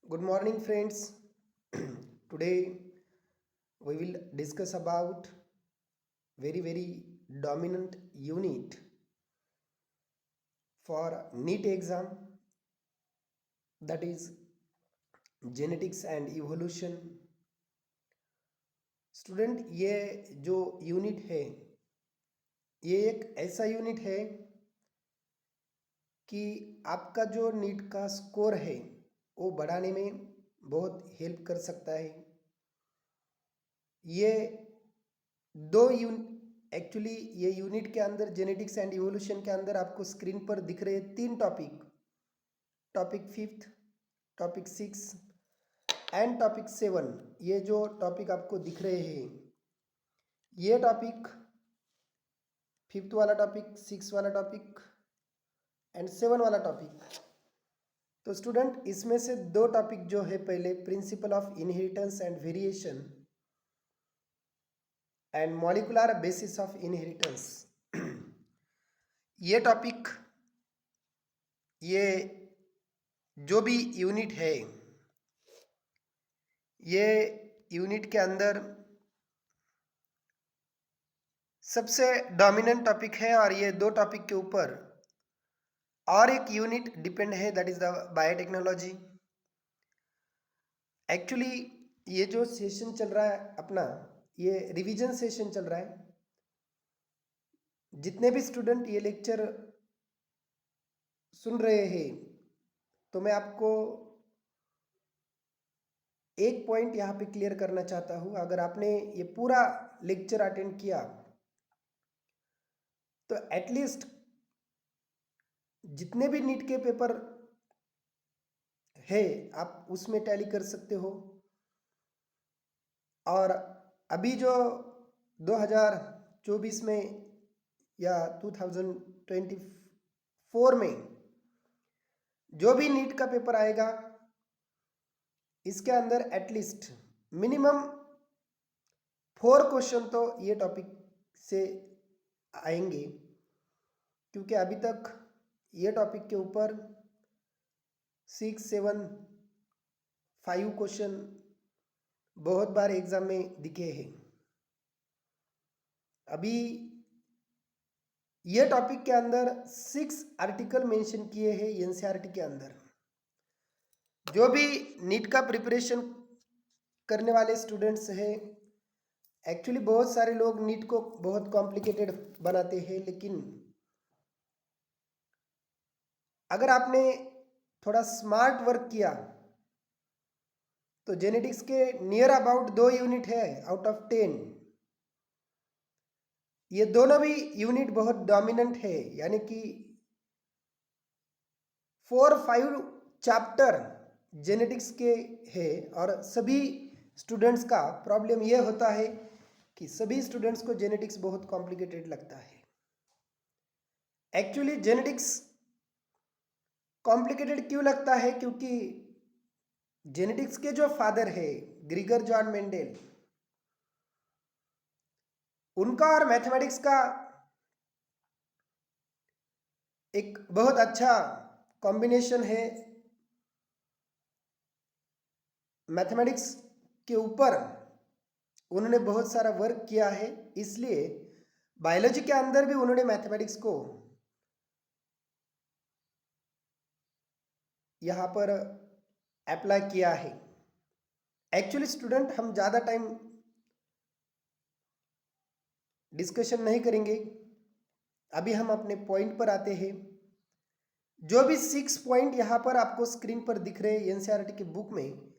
Good morning, friends. Today we will discuss about very dominant unit for NEET exam, that is genetics and evolution. Student, ये जो unit है ये एक ऐसा unit है कि आपका जो नीट का स्कोर है वो बढ़ाने में बहुत हेल्प कर सकता है। ये दो एक्चुअली ये यूनिट के अंदर जेनेटिक्स एंड इवोल्यूशन के अंदर आपको स्क्रीन पर दिख रहे तीन topic, topic 5, topic 6 and topic 7। ये जो टॉपिक आपको दिख रहे हैं ये टॉपिक 5th वाला टॉपिक, 6 वाला टॉपिक एंड 7 वाला टॉपिक। तो स्टूडेंट, इसमें से दो टॉपिक जो है, पहले principle of inheritance and variation and molecular basis of inheritance, ये टॉपिक, ये जो भी यूनिट है ये यूनिट के अंदर सबसे डोमिनेंट टॉपिक है और ये दो टॉपिक के ऊपर और एक यूनिट डिपेंड है, that is the biotechnology. Actually ये जो सेशन चल रहा है अपना, ये रिवीजन सेशन चल रहा है। जितने भी स्टूडेंट ये लेक्चर सुन रहे हैं तो मैं आपको एक पॉइंट यहाँ पे क्लियर करना चाहता हूँ। अगर आपने ये पूरा लेक्चर अटेंड किया तो एटलीस्ट जितने भी नीट के पेपर है आप उसमें टैली कर सकते हो। और अभी जो 2024 में या 2024 में जो भी नीट का पेपर आएगा इसके अंदर एटलीस्ट मिनिमम 4 क्वेश्चन तो ये टॉपिक से आएंगे, क्योंकि अभी तक ये टॉपिक के ऊपर 6, 7, 5 क्वेश्चन बहुत बार एग्जाम में दिखे हैं। अभी ये टॉपिक के अंदर 6 आर्टिकल मेंशन किए हैं एनसीईआरटी के अंदर। जो भी नीट का प्रिपरेशन करने वाले स्टूडेंट्स हैं, एक्चुअली बहुत सारे लोग नीट को बहुत कॉम्प्लिकेटेड बनाते हैं, लेकिन अगर आपने थोड़ा स्मार्ट वर्क किया तो जेनेटिक्स के नियर अबाउट 2 यूनिट है आउट ऑफ 10। ये दोनों भी यूनिट बहुत डोमिनेंट है, यानी कि 4-5 चैप्टर जेनेटिक्स के है। और सभी स्टूडेंट्स का प्रॉब्लम ये होता है कि सभी स्टूडेंट्स को जेनेटिक्स बहुत कॉम्प्लिकेटेड लगता है। एक्चुअली जेनेटिक्स कॉम्प्लिकेटेड क्यों लगता है? क्योंकि जेनेटिक्स के जो फादर है ग्रीगर जॉन मेंडल, उनका और मैथमेटिक्स का एक बहुत अच्छा कॉम्बिनेशन है। मैथमेटिक्स के ऊपर उन्होंने बहुत सारा वर्क किया है, इसलिए बायोलॉजी के अंदर भी उन्होंने मैथमेटिक्स को यहाँ पर अप्लाई किया है। एक्चुअली स्टूडेंट, हम ज़्यादा टाइम डिस्कशन नहीं करेंगे, अभी हम अपने पॉइंट पर आते हैं। जो भी 6 पॉइंट यहाँ पर आपको स्क्रीन पर दिख रहे हैं एनसीईआरटी की बुक में,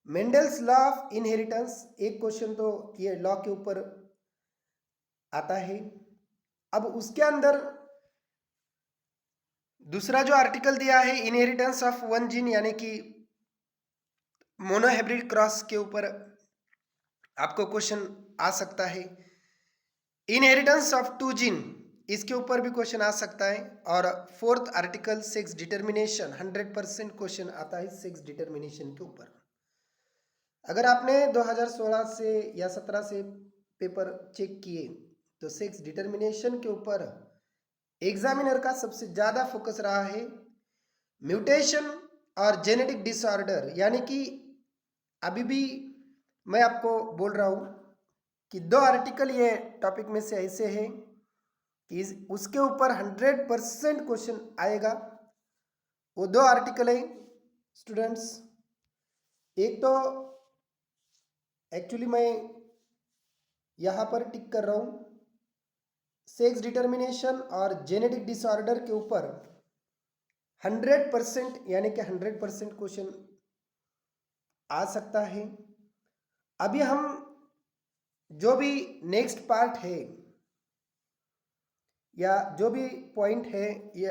मेंडल्स लॉ ऑफ इनहेरिटेंस, एक क्वेश्चन तो ये लॉ के ऊपर आता है। अब उसके अंदर दूसरा जो आर्टिकल दिया है इनहेरिटेंस ऑफ वन जीन, यानी कि मोनोहाइब्रिड क्रॉस के ऊपर आपको क्वेश्चन आ सकता है। इनहेरिटेंस ऑफ 2 जीन, इसके ऊपर भी क्वेश्चन आ सकता है। और 4th article sex determination, 100% question आता है सेक्स डिटर्मिनेशन के ऊपर। अगर आपने 2016 से या 17 से पेपर चेक किए तो सेक्स डिटर्मिनेशन के ऊपर एग्जामिनर का सबसे ज़्यादा फोकस रहा है म्यूटेशन और जेनेटिक डिसऑर्डर, यानी कि अभी भी मैं आपको बोल रहा हूँ कि 2 आर्टिकल ये टॉपिक में से ऐसे हैं कि उसके ऊपर 100% क्वेश्चन आएगा। वो 2 आर्टिकल है स्टूडेंट्स। एक तो एक्चुअली मैं यहाँ पर टिक कर रहा हूँ, सेक्स डिटर्मिनेशन और जेनेटिक डिसऑर्डर के ऊपर 100% यानी कि 100% क्वेश्चन आ सकता है। अभी हम जो भी नेक्स्ट पार्ट है या जो भी पॉइंट है ये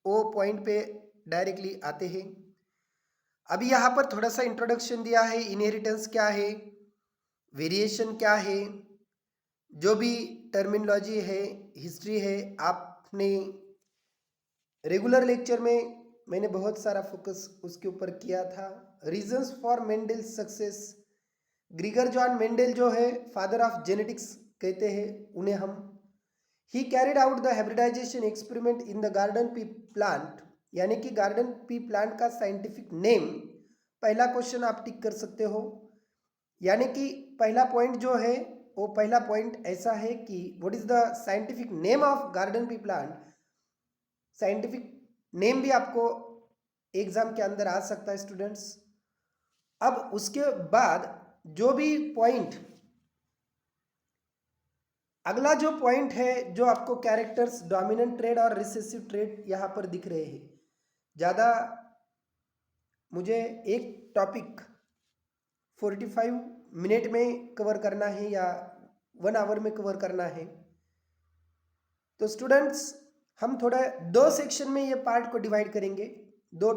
वो पॉइंट पे डायरेक्टली आते हैं। अभी यहाँ पर थोड़ा सा इंट्रोडक्शन दिया है, इनहेरिटेंस क्या है, वेरिएशन क्या है, जो भी टर्मिनोलॉजी है, हिस्ट्री है, आपने रेगुलर लेक्चर में मैंने बहुत सारा फोकस उसके ऊपर किया था। Reasons for Mendel success, Gregor John Mendel जो है फादर ऑफ जेनेटिक्स कहते हैं उन्हें हम। He carried out the hybridization experiment in the garden pea plant, यानी कि गार्डन पी प्लांट का साइंटिफिक नेम, पहला क्वेश्चन आप टिक कर सकते हो। यानी कि पहला पॉइंट जो है वो पहला पॉइंट ऐसा है कि what is the scientific name of garden pea plant. Scientific name भी आपको एग्जाम के अंदर आ सकता है स्टूडेंट्स। अब उसके बाद जो भी पॉइंट, अगला जो पॉइंट है जो आपको कैरेक्टर्स, डोमिनेंट ट्रेड और रिसेसिव ट्रेड यहाँ पर दिख रहे हैं। ज़्यादा मुझे एक टॉपिक 45 मिनट में कवर करना है या 1 आवर में कवर करना है, तो स्टूडेंट्स हम थोड़ा 2 सेक्शन में ये पार्ट को डिवाइड करेंगे। 2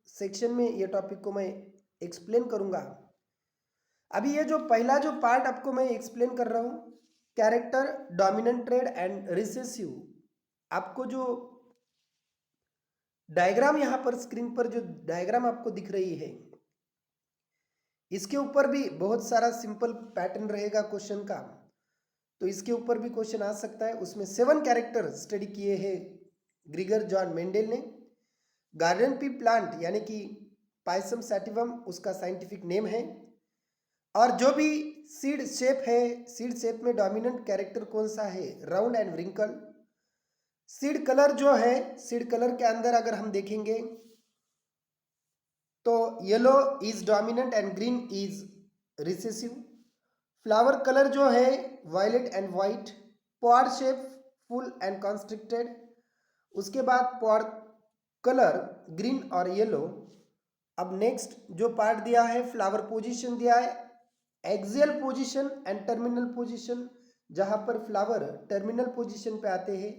सेक्शन में ये टॉपिक को मैं एक्सप्लेन करूँगा। अभी ये जो पहला जो पार्ट आपको मैं एक्सप्लेन कर रहा हूँ, character, dominant trade and recessive, आपको जो डायग्राम यहाँ पर स्क्रीन पर जो डायग्राम आपको दिख रही है, इसके ऊपर भी बहुत सारा सिंपल पैटर्न रहेगा क्वेश्चन का, तो इसके ऊपर भी क्वेश्चन आ सकता है। उसमें 7 कैरेक्टर स्टडी किए हैं ग्रीगर जॉन मेंडल ने। गार्डन पी प्लांट यानी कि पायसम सैटिवम उसका साइंटिफिक नेम है। और जो भी सीड शेप है, सीड शेप में डोमिनेंट कैरेक्टर कौन सा है, round and wrinkle. Seed colour जो है, सीड कलर के अंदर अगर हम देखेंगे तो yellow is dominant and green is recessive. Flower colour जो है violet and white. Pod shape full and constricted. उसके बाद पॉड कलर ग्रीन और येलो। अब नेक्स्ट जो पार्ट दिया है, फ्लावर पोजीशन दिया है, axial position and terminal position, जहां पर फ्लावर टर्मिनल पोजीशन पे आते हैं।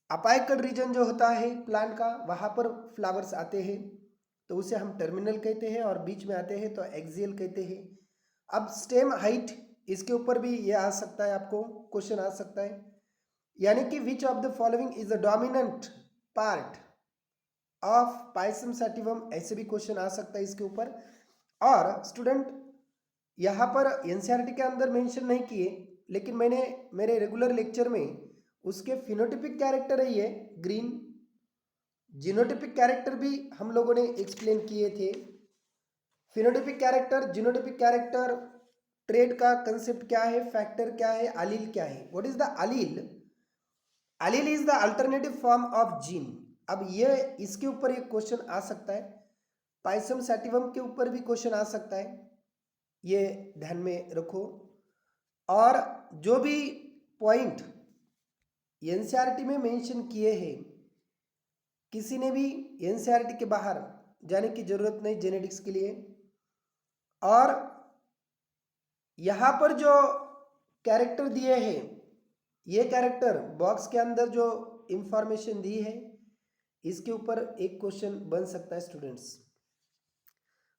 अपाइकल रीजन जो होता है प्लांट का, वहां पर फ्लावर्स आते हैं तो उसे हम टर्मिनल कहते हैं, और बीच में आते हैं तो एक्सियल कहते हैं। अब स्टेम हाइट, इसके ऊपर भी ये आ सकता है, आपको क्वेश्चन आ सकता है, यानी कि विच of the following is the dominant part of payasam sativum, ऐसे भी क्वेश्चन आ सकता है इसके ऊपर। और स्टूडेंट यहाँ पर एनसीईआरटी के अंदर मेंशन नहीं किए, लेकिन मैंने मेरे रेगुलर लेक्चर में उसके फिनोटिपिक कैरेक्टर है ये ग्रीन, जीनोटिपिक कैरेक्टर भी हम लोगों ने एक्सप्लेन किए थे। Phenotypic character, genotypic character, trait का कंसेप्ट क्या है, फैक्टर क्या है, अलील क्या है, what is the allele. Allele is the alternative form of gene. अब ये इसके ऊपर एक क्वेश्चन आ सकता है, पायसम सैटिवम के ऊपर भी क्वेश्चन आ सकता है, ये ध्यान में रखो। और जो भी पॉइंट एनसीईआरटी में मेंशन किए हैं, किसी ने भी एनसीईआरटी के बाहर जाने की जरूरत नहीं जेनेटिक्स के लिए। और यहाँ पर जो कैरेक्टर दिए हैं, ये कैरेक्टर बॉक्स के अंदर जो इंफॉर्मेशन दी है, इसके ऊपर एक क्वेश्चन बन सकता है स्टूडेंट्स।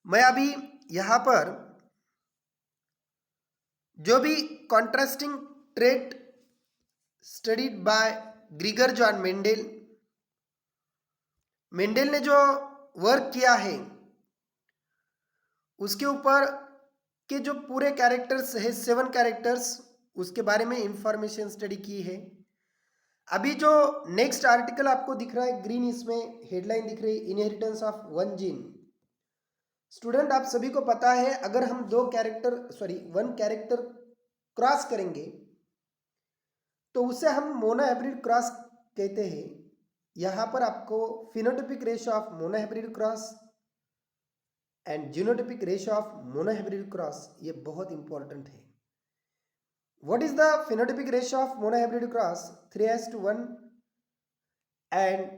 मैं अभी यहाँ पर जो भी contrasting trait studied by ग्रीगर John Mendel, Mendel ने जो वर्क किया है उसके ऊपर के जो पूरे कैरेक्टर्स है 7 कैरेक्टर्स, उसके बारे में इंफॉर्मेशन स्टडी की है। अभी जो नेक्स्ट आर्टिकल आपको दिख रहा है ग्रीन, इसमें हेडलाइन दिख रही है inheritance of one gene. Student आप सभी को पता है अगर हम वन कैरेक्टर क्रॉस करेंगे तो उसे हम मोनोहाइब्रिड क्रॉस कहते हैं। यहां पर आपको phenotypic ratio of monohybrid cross and genotypic ratio of monohybrid cross, ये बहुत इंपॉर्टेंट है। What is the phenotypic ratio of monohybrid cross? 3:1 and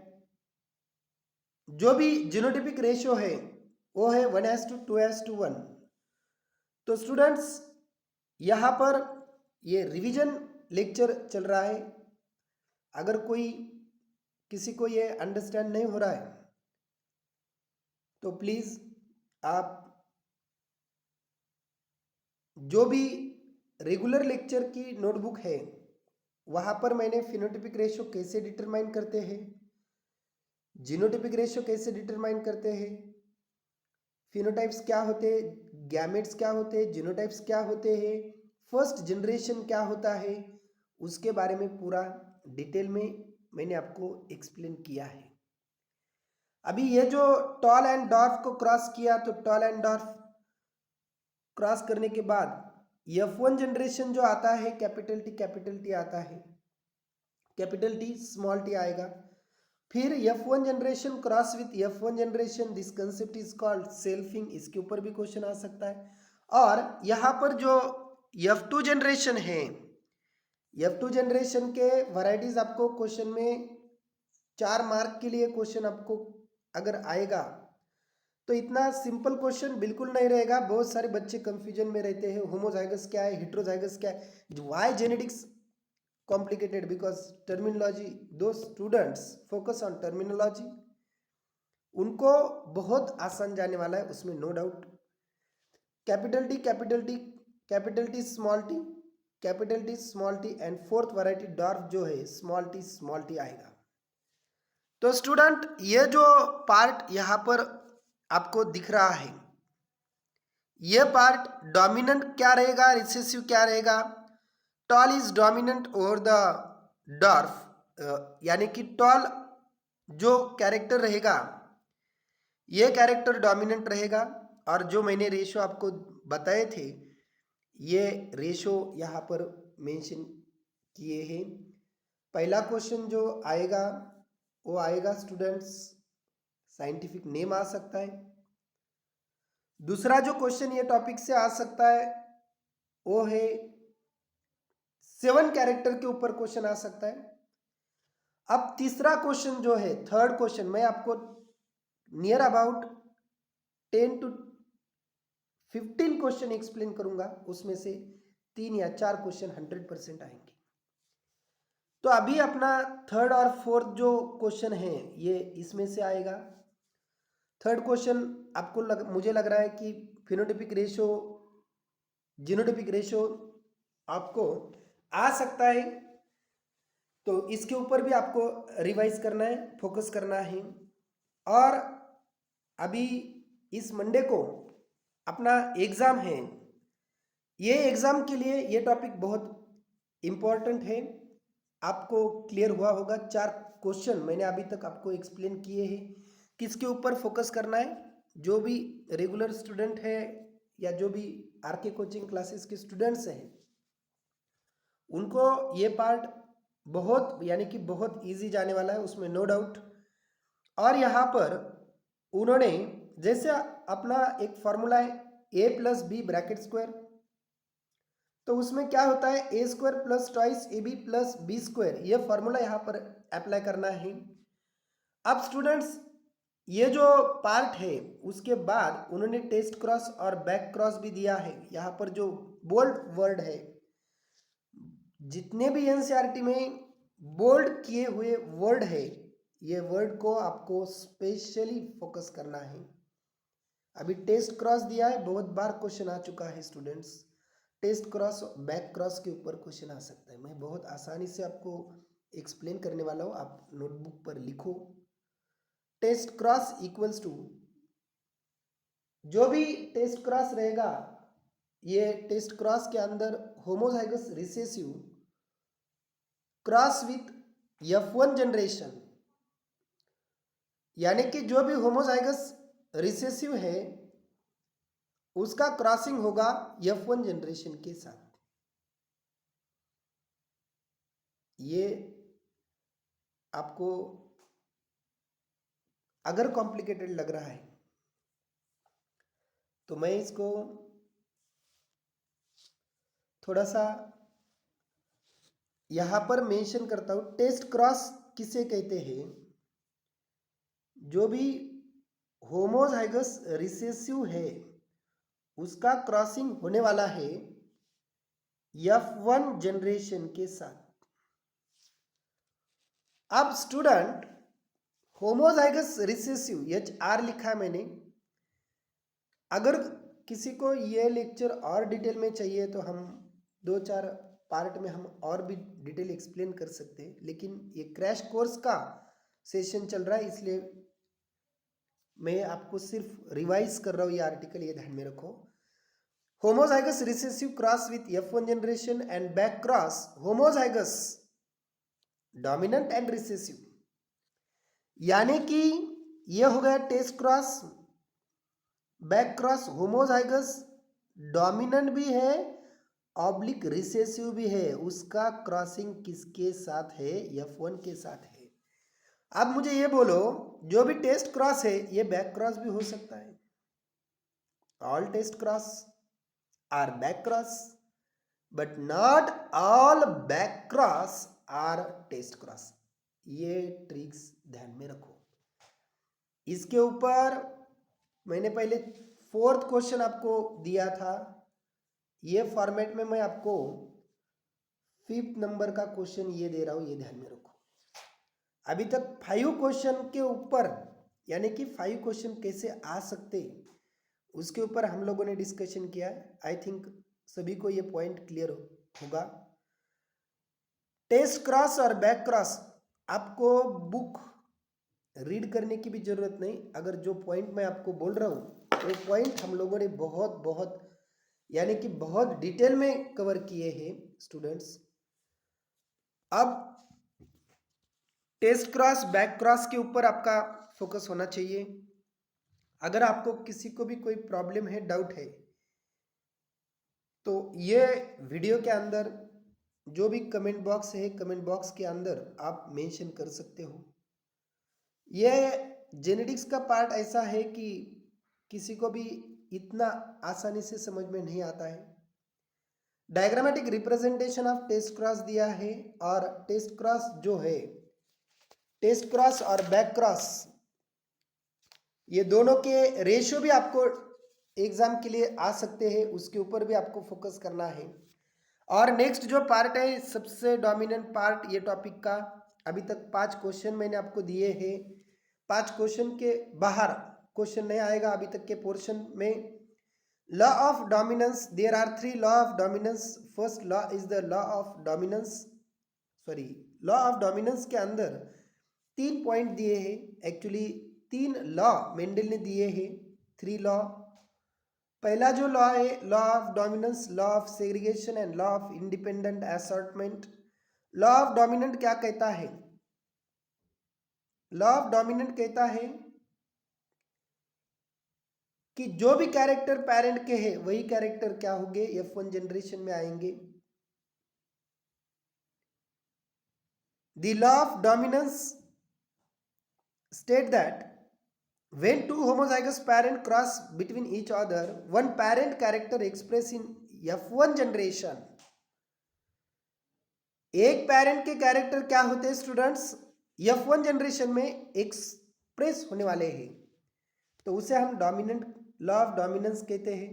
जो भी जीनोटाइपिक रेशियो है वो है 1:2:1। तो स्टूडेंट्स यहाँ पर ये रिवीजन लेक्चर चल रहा है। अगर किसी को ये अंडरस्टैंड नहीं हो रहा है तो प्लीज़ आप जो भी रेगुलर लेक्चर की नोटबुक है वहाँ पर मैंने फिनोटाइपिक रेशियो कैसे डिटरमाइन करते हैं, जीनोटाइपिक रेशियो कैसे डिटरमाइन करते हैं, फिनोटाइप्स क्या होते हैं, गैमेट्स क्या होते हैं, जीनोटाइप्स क्या होते हैं, फर्स्ट जनरेशन क्या होता है, उसके बारे में पूरा डिटेल में मैंने आपको एक्सप्लेन किया है। अभी ये जो टॉल एंड डॉर्फ को क्रॉस किया तो टॉल एंड डॉर्फ क्रॉस करने के बाद F1 जनरेशन जो आता है कैपिटल टी आता है, कैपिटल टी स्मॉल टी आएगा। फिर F1 generation cross with F1 generation, this concept is called selfing, इसके ऊपर भी क्वेश्चन आ सकता है। और यहाँ पर जो F2 जनरेशन है, F2 जनरेशन के वैरायटीज आपको क्वेश्चन में 4 मार्क के लिए क्वेश्चन आपको अगर आएगा तो इतना सिंपल क्वेश्चन बिल्कुल नहीं रहेगा। बहुत सारे बच्चे कंफ्यूजन में रहते हैं, होमोजाइगस क्या है, हेटेरोजाइगस क्या है, why genetics complicated because terminology, those students focus on terminology, उनको बहुत आसान जाने वाला है, उसमें no doubt. Capital T small T, capital T small T and fourth variety dwarf जो है स्मॉल टी आएगा। तो स्टूडेंट ये जो पार्ट यहाँ पर आपको दिख रहा है, ये पार्ट डोमिनेंट क्या रहेगा, रिसेसिव क्या रहेगा? Tall is dominant over the dwarf, यानी कि टॉल जो कैरेक्टर रहेगा ये कैरेक्टर डोमिनेंट रहेगा। और जो मैंने रेशो आपको बताए थे ये रेशो यहाँ पर मेंशन किए हैं। पहला क्वेश्चन जो आएगा वो आएगा स्टूडेंट्स, साइंटिफिक नेम आ सकता है। दूसरा जो क्वेश्चन ये टॉपिक से आ सकता है वो है 7 कैरेक्टर के ऊपर क्वेश्चन आ सकता है। अब तीसरा क्वेश्चन जो है, थर्ड क्वेश्चन, मैं आपको near about 10 to 15 question explain करूंगा, उसमें से 3 या 4 क्वेश्चन 100% आएंगे। तो अभी अपना थर्ड और फोर्थ जो क्वेश्चन है ये इसमें से आएगा। थर्ड क्वेश्चन आपको मुझे लग रहा है कि फिनोटाइपिक रेशियो, जीनोटाइपिक रेशियो आपको आ सकता है, तो इसके ऊपर भी आपको रिवाइज करना है, फोकस करना है। और अभी इस मंडे को अपना एग्ज़ाम है, ये एग्ज़ाम के लिए ये टॉपिक बहुत इम्पॉर्टेंट है। आपको क्लियर हुआ होगा, 4 क्वेश्चन मैंने अभी तक आपको एक्सप्लेन किए हैं, किसके ऊपर फोकस करना है। जो भी रेगुलर स्टूडेंट है या जो भी आरके कोचिंग क्लासेस के स्टूडेंट्स हैं उनको ये पार्ट बहुत यानी कि बहुत इजी जाने वाला है, उसमें नो डाउट। और यहाँ पर उन्होंने जैसे अपना एक फॉर्मूला है a+b ब्रैकेट स्क्वायर, तो उसमें क्या होता है a² + ट्वाइस ab + b², ये फॉर्मूला यहाँ पर अप्लाई करना है। अब स्टूडेंट्स ये जो पार्ट है उसके बाद उन्होंने टेस्ट क्रॉस और बैक क्रॉस भी दिया है। यहाँ पर जो बोल्ड वर्ड है, जितने भी एनसीईआरटी में बोल्ड किए हुए वर्ड है, ये वर्ड को आपको स्पेशली फोकस करना है। अभी टेस्ट क्रॉस दिया है, बहुत बार क्वेश्चन आ चुका है students, test cross back cross के ऊपर क्वेश्चन आ सकता है। मैं बहुत आसानी से आपको एक्सप्लेन करने वाला हूँ, आप नोटबुक पर लिखो। टेस्ट क्रॉस इक्वल्स टू, जो भी टेस्ट क्रॉस रहेगा ये टेस्ट क्रॉस के अंदर homozygous recessive cross with F1 generation यानी कि जो भी होमोजाइगस रिसेसिव है उसका क्रॉसिंग होगा F1 जनरेशन के साथ। ये आपको अगर कॉम्प्लिकेटेड लग रहा है तो मैं इसको थोड़ा सा यहां पर मेंशन करता हूं। टेस्ट क्रॉस किसे कहते हैं? जो भी होमोजाइगस रिसेसिव है उसका क्रॉसिंग होने वाला है F1 जनरेशन के साथ। अब स्टूडेंट होमोजाइगस रिसेसिव HR लिखा है मैंने। अगर किसी को ये लेक्चर और डिटेल में चाहिए तो हम 2-4 पार्ट में हम और भी डिटेल एक्सप्लेन कर सकते हैं, लेकिन ये क्रैश कोर्स का सेशन चल रहा है इसलिए मैं आपको सिर्फ रिवाइज कर रहा हूँ ये आर्टिकल, ये ध्यान में रखो। Homozygous recessive cross with F1 generation and back cross homozygous dominant and recessive, यानी कि ये हो गया test cross, back cross homozygous dominant भी है ऑब्लिक रिसेसिव भी है, उसका क्रॉसिंग किसके साथ है? F1 के साथ है। अब मुझे ये बोलो, जो भी टेस्ट क्रॉस है ये बैक क्रॉस भी हो सकता है। All test cross are back cross but not all back cross are test cross. ये ट्रिक्स ध्यान में रखो। इसके ऊपर मैंने पहले 4th क्वेश्चन आपको दिया था, ये फॉर्मेट में मैं आपको 5th नंबर का क्वेश्चन ये दे रहा हूं, ये ध्यान में रखो। अभी तक 5 क्वेश्चन के ऊपर यानी कि 5 क्वेश्चन कैसे आ सकते उसके ऊपर हम लोगों ने डिस्कशन किया है। आई थिंक सभी को ये पॉइंट क्लियर होगा। टेस्ट क्रॉस और बैक क्रॉस आपको बुक रीड करने की भी जरूरत नहीं। अगर जो पॉइंट मैं आपको बोल रहा हूँ वो पॉइंट हम लोगों ने बहुत यानी कि बहुत डिटेल में कवर किए हैं स्टूडेंट्स। अब टेस्ट क्रॉस बैक क्रॉस के ऊपर आपका फोकस होना चाहिए। अगर आपको किसी को भी कोई प्रॉब्लम है, डाउट है, तो ये वीडियो के अंदर जो भी कमेंट बॉक्स है, कमेंट बॉक्स के अंदर आप मेंशन कर सकते हो। ये जेनेटिक्स का पार्ट ऐसा है कि किसी को भी इतना आसानी से समझ में नहीं आता है। Diagrammatic representation of test cross दिया है और टेस्ट क्रॉस जो है, टेस्ट क्रॉस और बैक क्रॉस ये दोनों के रेशियो भी आपको एग्जाम के लिए आ सकते हैं, उसके ऊपर भी आपको फोकस करना है। और नेक्स्ट जो पार्ट है सबसे डोमिनेंट पार्ट ये टॉपिक का, अभी तक 5 क्वेश्चन मैंने आपको दिए हैं। 5 क्वेश्चन के बाहर क्वेश्चन नहीं आएगा अभी तक के पोर्शन में। Law of dominance, there are 3 law of dominance. First law is the law of dominance, law of dominance के अंदर 3 पॉइंट दिए हैं। एक्चुअली 3 लॉ मेंडल ने दिए हैं, 3 लॉ। पहला जो लॉ है law of dominance, law of segregation and law of independent assortment. Law of dominant क्या कहता है? लॉ ऑफ डोमिनेंट कहता है कि जो भी कैरेक्टर पेरेंट के हैं वही कैरेक्टर क्या होंगे? F1 जनरेशन में आएंगे। The law of dominance state that when two homozygous parent cross between each other, one parent character expressed in F1 generation, एक पेरेंट के कैरेक्टर क्या होते हैं स्टूडेंट्स? F1 जनरेशन में एक्सप्रेस होने वाले हैं, तो उसे हम डोमिनेंट लॉ ऑफ डोमिनेंस कहते हैं।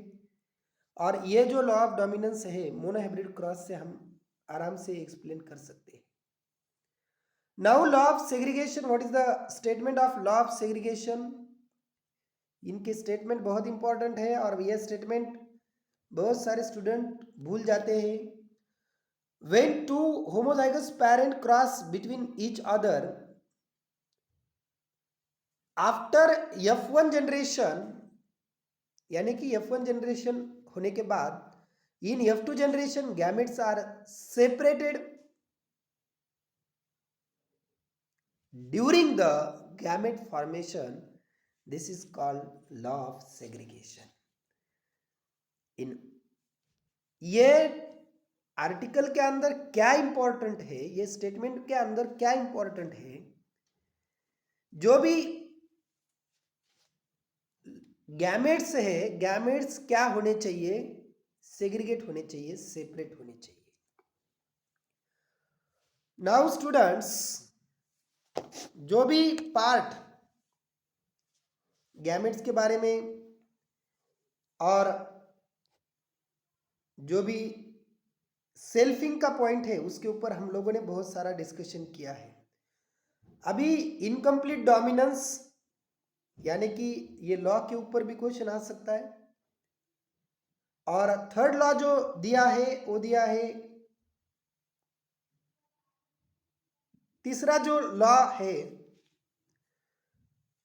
और ये जो लॉ ऑफ डोमिनेंस है मोनोहाइब्रिड क्रॉस से हम आराम से एक्सप्लेन कर सकते हैं। Now law of segregation, what is the statement of law of segregation? इनके स्टेटमेंट बहुत इंपॉर्टेंट है और यह स्टेटमेंट बहुत सारे स्टूडेंट भूल जाते हैं। When two homozygous parent cross between each other after F1 generation, यानी कि F1 जनरेशन होने के बाद in F2 generation gametes are separated during the gamete formation, this is called law of segregation. इन ये आर्टिकल के अंदर क्या इंपॉर्टेंट है, ये स्टेटमेंट के अंदर क्या इंपॉर्टेंट है, जो भी गैमेट्स है, गैमेट्स क्या होने चाहिए, सेग्रीगेट होने चाहिए, सेपरेट होने चाहिए. नाउ स्टूडेंट्स, जो भी पार्ट गैमेट्स के बारे में और जो भी सेल्फिंग का पॉइंट है उसके ऊपर हम लोगों ने बहुत सारा डिस्कशन किया है. अभी इनकम्प्लीट डोमिनेंस यानी कि ये लॉ के ऊपर भी क्वेश्चन आ सकता है. और थर्ड लॉ जो दिया है वो दिया है, तीसरा जो लॉ है,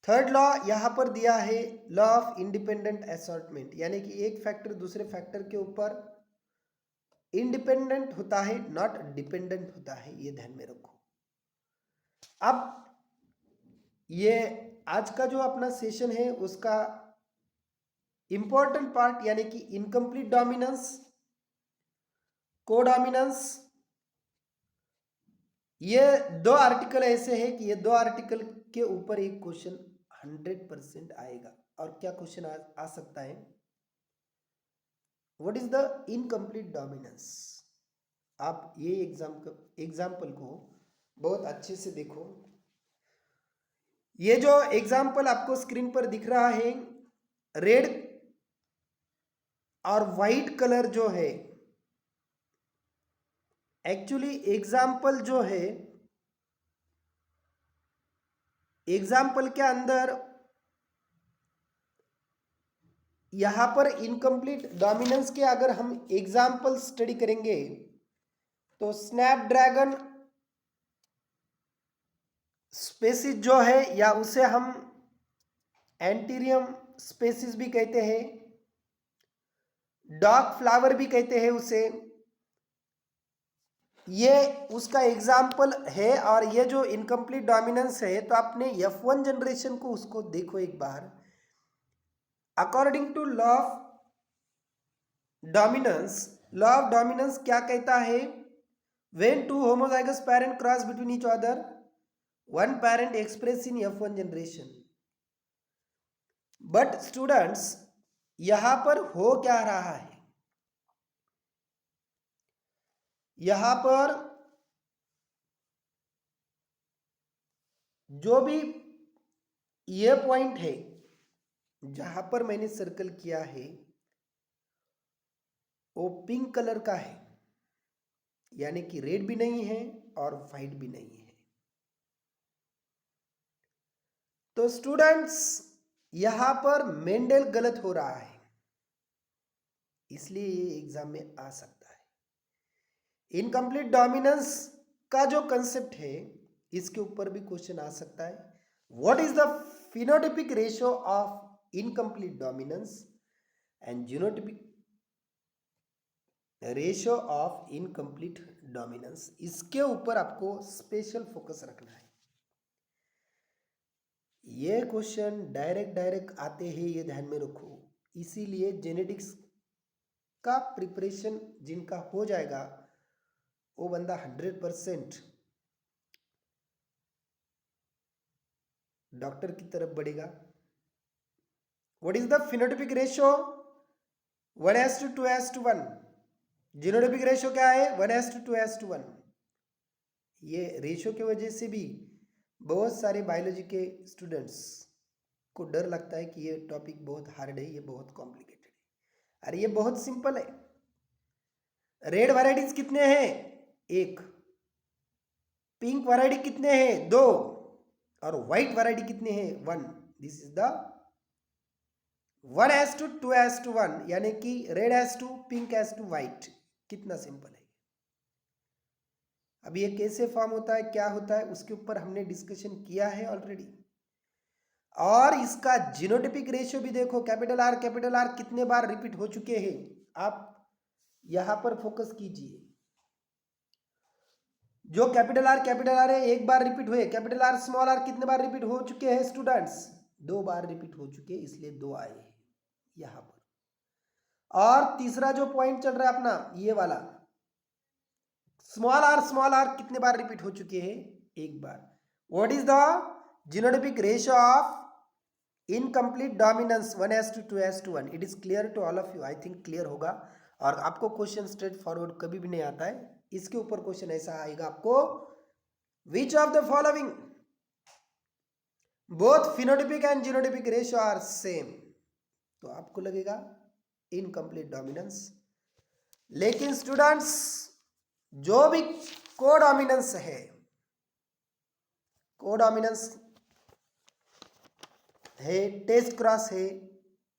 थर्ड लॉ यहां पर दिया है लॉ ऑफ इंडिपेंडेंट असॉर्टमेंट, यानी कि एक फैक्टर दूसरे फैक्टर के ऊपर इंडिपेंडेंट होता है, नॉट डिपेंडेंट होता है. ये ध्यान में रखो. अब ये आज का जो अपना सेशन है उसका इंपॉर्टेंट पार्ट यानी कि इनकम्प्लीट डोमिनेंस, कोडोमिनेंस, ये दो आर्टिकल ऐसे हैं कि ये दो आर्टिकल के ऊपर एक क्वेश्चन 100% आएगा. और क्या क्वेश्चन आ सकता है, what is the incomplete dominance. आप ये एग्जाम्पल को बहुत अच्छे से देखो. ये जो एग्जाम्पल आपको स्क्रीन पर दिख रहा है, रेड और वाइट कलर जो है, एक्चुअली एग्जाम्पल जो है, एग्जाम्पल के अंदर यहां पर इनकम्प्लीट डोमिनेंस के अगर हम एग्जाम्पल स्टडी करेंगे तो स्नैपड्रैगन स्पेसीज जो है, या उसे हम एंटीरियम स्पेसीज भी कहते हैं, डॉग फ्लावर भी कहते हैं उसे, ये उसका एग्जाम्पल है. और ये जो इनकम्प्लीट डोमिनेंस है, तो आपने F1 जनरेशन को उसको देखो एक बार. According to law of dominance क्या कहता है, when two homozygous parent cross between each other, one parent express in F1 generation. But students, यहां पर हो क्या रहा है, यहां पर जो भी ये पॉइंट है जहां पर मैंने सर्कल किया है वो पिंक कलर का है, यानी कि रेड भी नहीं है और वाइट भी नहीं है. तो स्टूडेंट्स, यहां पर मेंडल गलत हो रहा है, इसलिए ये एग्जाम में आ सकता है. इनकम्प्लीट डोमिनेंस का जो कंसेप्ट है इसके ऊपर भी क्वेश्चन आ सकता है. What is the phenotypic ratio of incomplete dominance and genotypic ratio of incomplete dominance, इसके ऊपर आपको स्पेशल फोकस रखना है. ये क्वेश्चन डायरेक्ट आते हैं, ये ध्यान में रखो. इसीलिए जेनेटिक्स का प्रिपरेशन जिनका हो जाएगा वो बंदा 100% डॉक्टर की तरफ बढ़ेगा. What is the phenotypic ratio, 1:2:1. Genotypic ratio क्या है, 1:2:1. ये रेशियो की वजह से भी बहुत सारे बायोलॉजी के स्टूडेंट्स को डर लगता है कि ये टॉपिक बहुत हार्ड है, ये बहुत कॉम्प्लिकेटेड है. अरे ये बहुत सिंपल है. रेड वैरायटीज कितने हैं, 1. पिंक वैरायटी कितने हैं, 2. और व्हाइट वैरायटी कितने हैं, 1. दिस इज द 1:2:1, यानी कि red as to pink as to white. कितना सिंपल है. अब ये कैसे फॉर्म होता है, क्या होता है, उसके ऊपर हमने डिस्कशन किया है ऑलरेडी. और इसका जीनोटाइपिक रेशियो भी देखो, कैपिटल आर कितने बार रिपीट हो चुके हैं. आप यहां पर फोकस कीजिए. जो कैपिटल आर है एक बार रिपीट हुए, कैपिटल आर स्मॉल आर कितने बार रिपीट हो चुके हैं स्टूडेंट्स? 2 बार रिपीट हो चुके, इसलिए 2 आए हैं यहां पर। और तीसरा जो पॉइंट चल रहा है अपना ये वाला, स्मॉल आर कितने बार रिपीट हो चुके हैं? एक बार। What is the genotypic ratio of incomplete dominance 1:2:1? It is clear to all of you, I think clear होगा। और आपको क्वेश्चन स्ट्रेट फॉरवर्ड कभी भी नहीं आता है, इसके ऊपर क्वेश्चन ऐसा आएगा आपको, which of the following both phenotypic and genotypic ratio are same? तो आपको लगेगा इनकम्प्लीट डोमिनेंस। लेकिन स्टूडेंट्स जो भी कोडोमिनेंस है, कोडोमिनेंस है, टेस्ट क्रॉस है,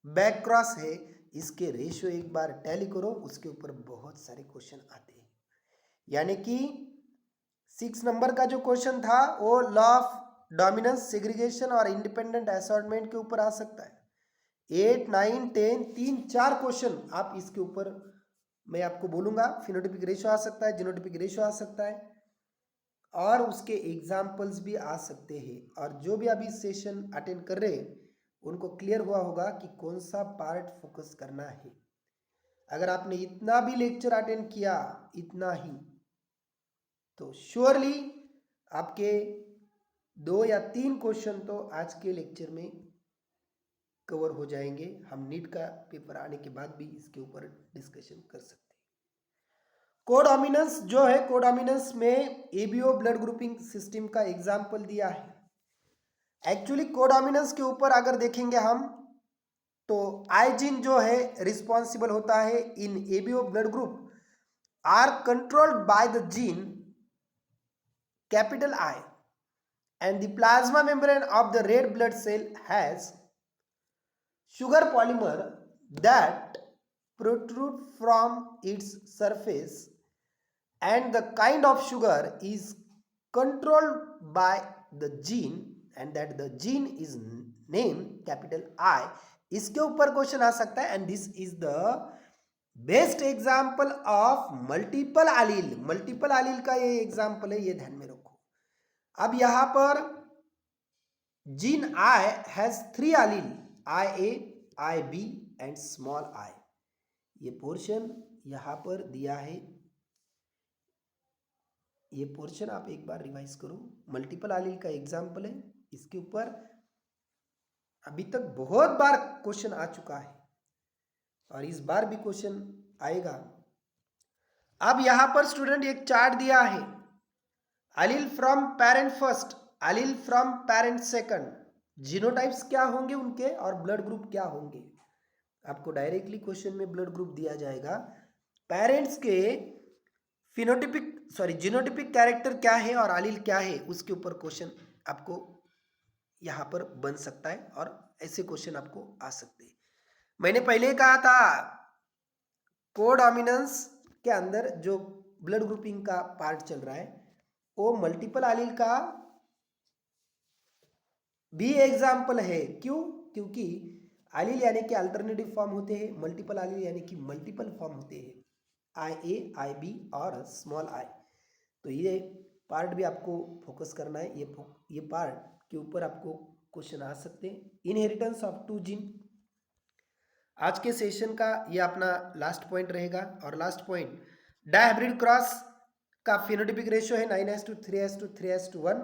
बैक क्रॉस है, इसके रेशियो एक बार टैली करो, उसके ऊपर बहुत सारे क्वेश्चन आते हैं। यानी कि 6 नंबर का जो क्वेश्चन था वो लॉ ऑफ डोमिनेंस, सेग्रीगेशन और इंडिपेंडेंट असॉर्टमेंट के ऊपर आ सकता है। 8, 9, 10 3-4 क्वेश्चन आप इसके ऊपर मैं आपको बोलूंगा। फिनोटाइपिक रेशियो आ सकता है, जीनोटाइपिक रेशियो आ सकता है, और उसके एग्जाम्पल्स भी आ सकते हैं। और जो भी अभी सेशन अटेंड कर रहे हैं उनको क्लियर हुआ होगा कि कौन सा पार्ट फोकस करना है। अगर आपने इतना भी लेक्चर अटेंड किया, इतना ही, तो श्योरली आपके 2 या 3 क्वेश्चन तो आज के लेक्चर में कवर हो जाएंगे। हम नीट का पेपर आने के बाद भी इसके ऊपर डिस्कशन कर सकते हैं। कोडोमिनेंस जो है, कोडोमिनेंस में एबीओ ब्लड ग्रुपिंग सिस्टम का एग्जाम्पल दिया है। एक्चुअली कोडोमिनेंस के ऊपर अगर देखेंगे हम, तो आई जीन जो है रिस्पॉन्सिबल होता है in ABO blood group are controlled by the gene capital I, and the plasma membrane of the red blood cell has sugar polymer that protrude from its surface, and the kind of sugar is controlled by the gene, and that the gene is named capital I. इसके ऊपर question आ सकता है, and this is the best example of multiple allele. Multiple allele का ये example है, ये ध्यान में रखो। अब यहां पर gene I has 3 allele, IA, IB and small I. ये पोर्शन यहां पर दिया है, ये पोर्शन आप एक बार रिवाइज करो। मल्टीपल एलील का एग्जाम्पल है, इसके ऊपर अभी तक बहुत बार क्वेश्चन आ चुका है और इस बार भी क्वेश्चन आएगा। अब यहां पर स्टूडेंट एक चार्ट दिया है, allele from parent first, allele from parent second, genotypes क्या होंगे उनके और ब्लड ग्रुप क्या होंगे। आपको डायरेक्टली क्वेश्चन में ब्लड ग्रुप दिया जाएगा, पेरेंट्स के फिनोटिपिक जीनोटिपिक कैरेक्टर क्या है और एलील क्या है, उसके ऊपर क्वेश्चन आपको यहां पर बन सकता है और ऐसे क्वेश्चन आपको आ सकते हैं। मैंने पहले कहा था कोडोमिनेंस के अंदर जो ब्लड ग्रुपिंग का पार्ट चल रहा है वो मल्टीपल एलील का भी एग्जाम्पल है। क्यों? क्योंकि एलील यानी कि अल्टरनेटिव फॉर्म होते हैं, मल्टीपल एलील यानी कि मल्टीपल फॉर्म होते हैं, IA, IB और स्मॉल आई। तो ये पार्ट भी आपको फोकस करना है, ये पार्ट के ऊपर आपको क्वेश्चन आ सकते हैं। इनहेरिटेंस ऑफ 2 जीन आज के सेशन का ये अपना लास्ट पॉइंट रहेगा। और लास्ट पॉइंट, डायहाइब्रिड क्रॉस का फिनोटिपिक रेशियो है 9:3:3:1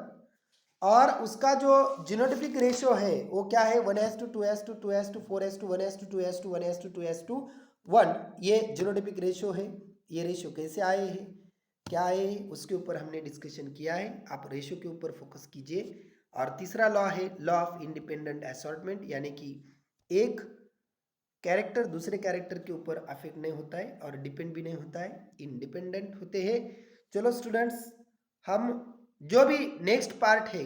और उसका जो जीनोटिपिक रेशियो है वो क्या है 1:2:2:4:1:2:1:2:1:1। ये जीनोटिपिक रेशियो है। ये रेशियो कैसे आए हैं, क्या आए हैं, उसके ऊपर हमने डिस्कशन किया है। आप रेशियो के ऊपर फोकस कीजिए। और तीसरा लॉ है लॉ ऑफ इंडिपेंडेंट असॉर्टमेंट, यानी कि एक कैरेक्टर दूसरे कैरेक्टर के ऊपर अफेक्ट नहीं होता है और डिपेंड भी नहीं होता है, इंडिपेंडेंट होते हैं। चलो स्टूडेंट्स, हम जो भी नेक्स्ट पार्ट है,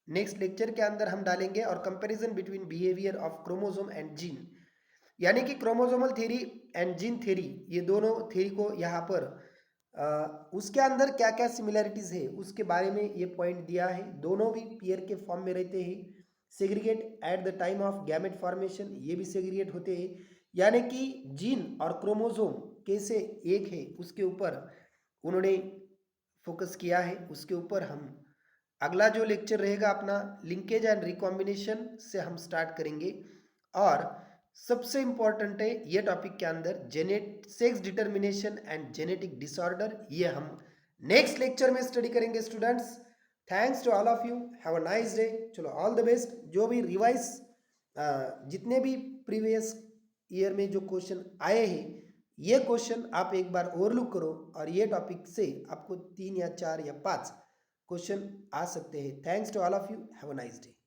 नेक्स्ट लेक्चर के अंदर हम डालेंगे और comparison between behaviour of chromosome and gene, यानी कि chromosomal theory and gene theory, ये दोनों थ्योरी को यहाँ पर उसके अंदर क्या क्या सिमिलैरिटीज है उसके बारे में ये पॉइंट दिया है। दोनों भी पेयर के फॉर्म में रहते हैं, segregate at the time of gamete formation, ये भी सेग्रीगेट होते हैं। यानी कि जीन और क्रोमोसोम कैसे एक है उसके ऊपर उन्होंने फोकस किया है उसके ऊपर हम अगला जो लेक्चर रहेगा अपना लिंकेज एंड रिकॉम्बिनेशन से हम स्टार्ट करेंगे। और सबसे इम्पॉर्टेंट है ये टॉपिक के अंदर sex determination and genetic disorder, ये हम नेक्स्ट लेक्चर में स्टडी करेंगे students. Thanks to all of you, have a nice day. चलो ऑल द बेस्ट। जो भी रिवाइज जितने भी प्रीवियस ईयर में जो क्वेश्चन आए हैं ये क्वेश्चन आप एक बार ओवरलुक करो और ये टॉपिक से आपको 3 या 4 या 5 क्वेश्चन आ सकते हैं। Thanks to all of you, have a nice day.